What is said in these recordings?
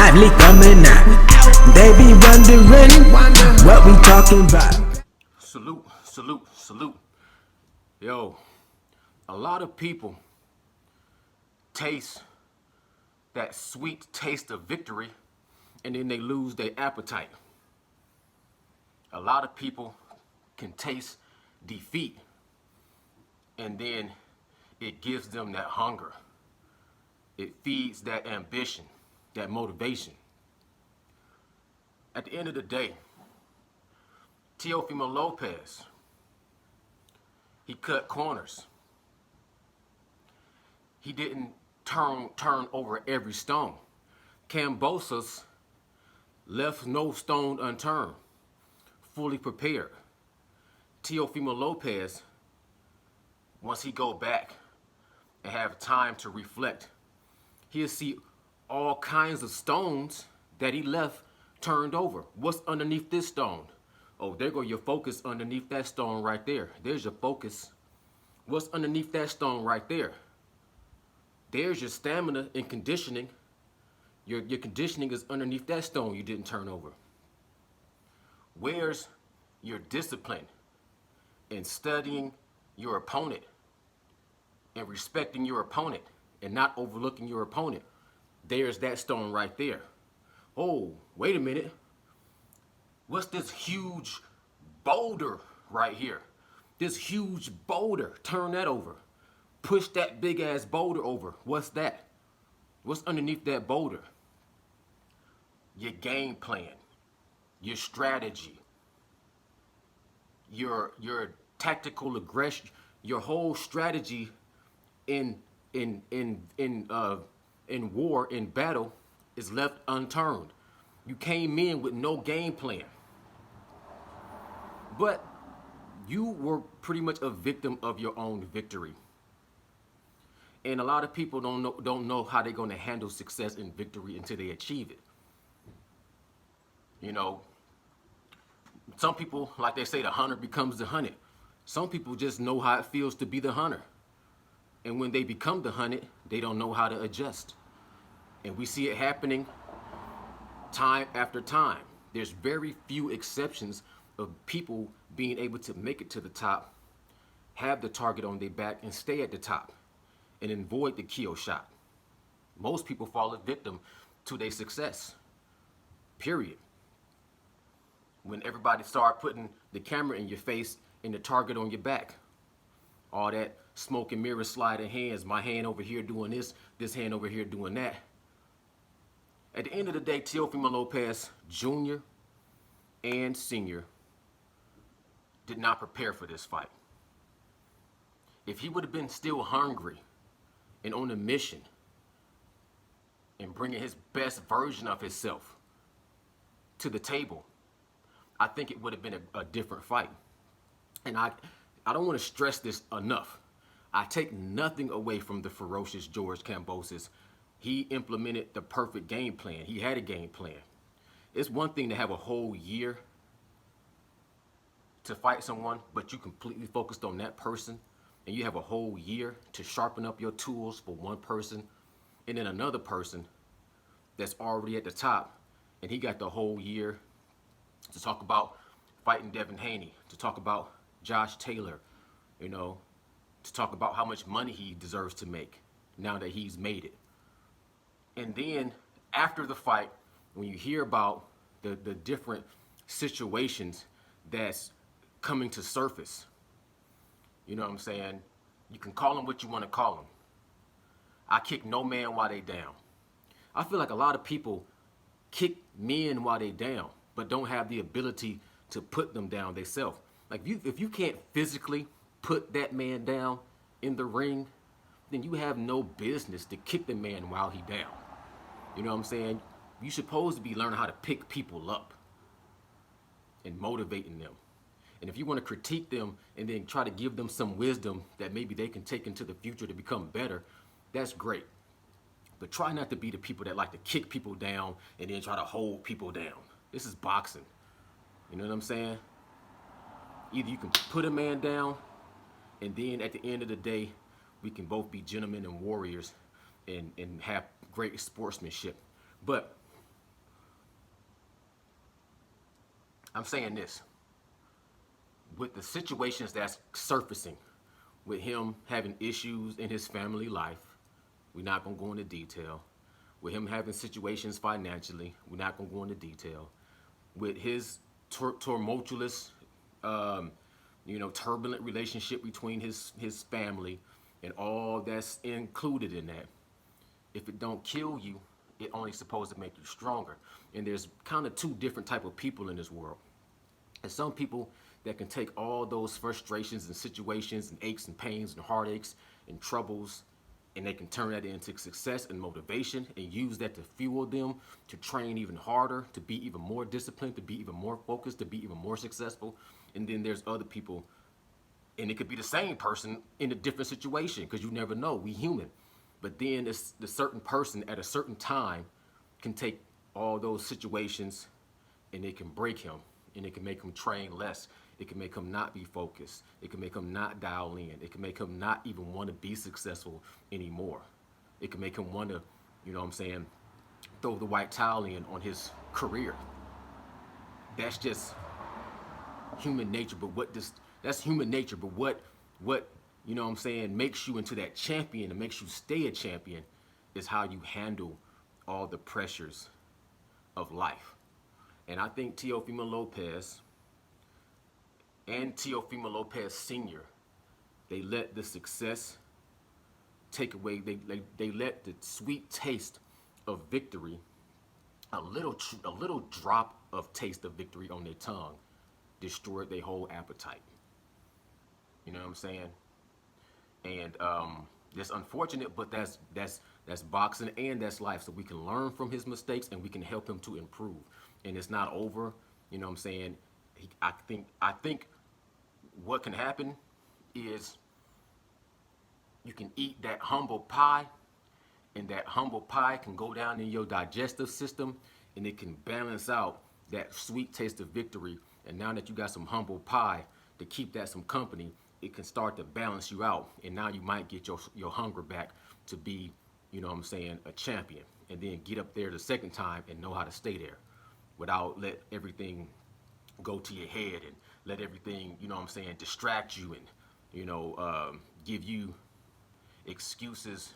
lively coming out. They be wondering what we talking about. Salute, salute, salute. Yo, a lot of people taste that sweet taste of victory and then they lose their appetite. A lot of people can taste defeat and then it gives them that hunger. It feeds that ambition, that motivation. At the end of the day, Teofimo Lopez, he cut corners. He didn't turn over every stone. Kambosos left no stone unturned, fully prepared. Teofimo Lopez, once he go back and have time to reflect, he'll see all kinds of stones that he left turned over. What's underneath this stone? Oh, there go your focus underneath that stone right there. There's your focus. What's underneath that stone right there? There's your stamina and conditioning. Your conditioning is underneath that stone you didn't turn over. Where's your discipline in studying your opponent and respecting your opponent and not overlooking your opponent? There's that stone right there. Oh, wait a minute. What's this huge boulder right here? This huge boulder, turn that over. Push that big ass boulder over. What's that? What's underneath that boulder? Your game plan, your strategy, your tactical aggression, your whole strategy in war, in battle, is left unturned. You came in with no game plan. But you were pretty much a victim of your own victory. And a lot of people don't know how they're going to handle success and victory until they achieve it. You know, some people, like they say, the hunter becomes the hunted. Some people just know how it feels to be the hunter. And when they become the hunted, they don't know how to adjust. And we see it happening time after time. There's very few exceptions of people being able to make it to the top, have the target on their back, and stay at the top, and avoid the kill shot. Most people fall a victim to their success, period. When everybody start putting the camera in your face and the target on your back, all that smoke and mirror sliding hands, my hand over here doing this hand over here doing that. At the end of the day, Teofimo Lopez, Jr. and Sr. did not prepare for this fight. If he would have been still hungry and on a mission and bringing his best version of himself to the table, I think it would have been a different fight. And I don't want to stress this enough. I take nothing away from the ferocious George Kambosos. He implemented the perfect game plan. He had a game plan. It's one thing to have a whole year to fight someone, but you completely focused on that person, and you have a whole year to sharpen up your tools for one person, and then another person that's already at the top, and he got the whole year to talk about fighting Devin Haney, to talk about Josh Taylor, you know, to talk about how much money he deserves to make now that he's made it. And then after the fight, when you hear about the different situations that's coming to surface, you know what I'm saying? You can call them what you want to call them. I kick no man while they down. I feel like a lot of people kick men while they down, but don't have the ability to put them down themselves. Like if you can't physically put that man down in the ring, then you have no business to kick the man while he down. You know what I'm saying? You're supposed to be learning how to pick people up and motivating them. And if you want to critique them and then try to give them some wisdom that maybe they can take into the future to become better, that's great. But try not to be the people that like to kick people down and then try to hold people down. This is boxing. You know what I'm saying? Either you can put a man down, and then at the end of the day, we can both be gentlemen and warriors and have great sportsmanship. But I'm saying this. With the situations that's surfacing, with him having issues in his family life, we're not going to go into detail. With him having situations financially, we're not going to go into detail. With his tumultuous, turbulent relationship between his family and all that's included in that, if it don't kill you, it only supposed to make you stronger. And there's kind of two different type of people in this world. And some people that can take all those frustrations and situations and aches and pains and heartaches and troubles, and they can turn that into success and motivation and use that to fuel them to train even harder, to be even more disciplined, to be even more focused, to be even more successful. And then there's other people, and it could be the same person in a different situation, because you never know, we human. But then it's the certain person at a certain time can take all those situations and it can break him, and it can make him train less. It can make him not be focused. It can make him not dial in. It can make him not even want to be successful anymore. It can make him want to, throw the white towel in on his career. That's just human nature. But that's human nature. But what makes you into that champion and makes you stay a champion is how you handle all the pressures of life. And I think Teofimo Lopez and Teofimo Lopez Sr., they let the success take away, they let the sweet taste of victory, a little drop of taste of victory on their tongue, destroyed their whole appetite. You know what I'm saying? And that's unfortunate, but that's boxing and that's life. So we can learn from his mistakes and we can help him to improve. And it's not over. You know what I'm saying? I think what can happen is you can eat that humble pie, and that humble pie can go down in your digestive system, and it can balance out that sweet taste of victory. And now that you got some humble pie to keep that some company, it can start to balance you out, and now you might get your hunger back to be, a champion, and then get up there the second time and know how to stay there without let everything go to your head and let everything, distract you and, give you excuses,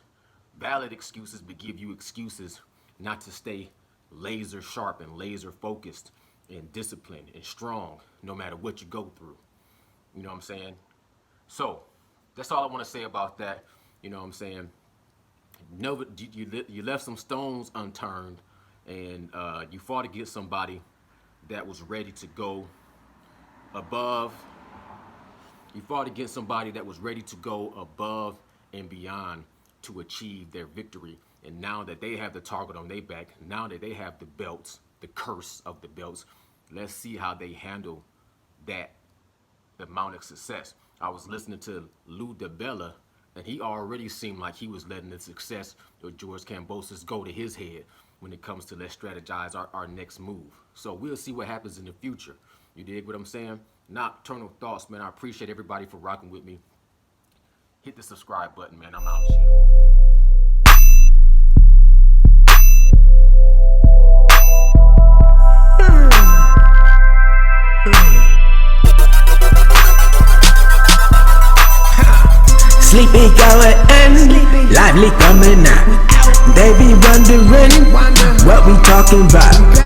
valid excuses, but give you excuses not to stay laser sharp and laser focused and disciplined and strong no matter what you go through. You know what I'm saying? So that's all I want to say about that. You know what I'm saying? You left some stones unturned, and you fought against somebody that was ready to go above. You fought against somebody that was ready to go above and beyond to achieve their victory. And now that they have the target on their back, now that they have the belts, the curse of the belts, let's see how they handle that amount of success. I was listening to Lou DeBella, and he already seemed like he was letting the success of George Kambosos go to his head when it comes to let's strategize our next move. So we'll see what happens in the future. You dig what I'm saying? Nocturnal Thoughts, man. I appreciate everybody for rocking with me. Hit the subscribe button, man. I'm out of shit. Sleepy going in, lively coming out. They be wondering what we talking about.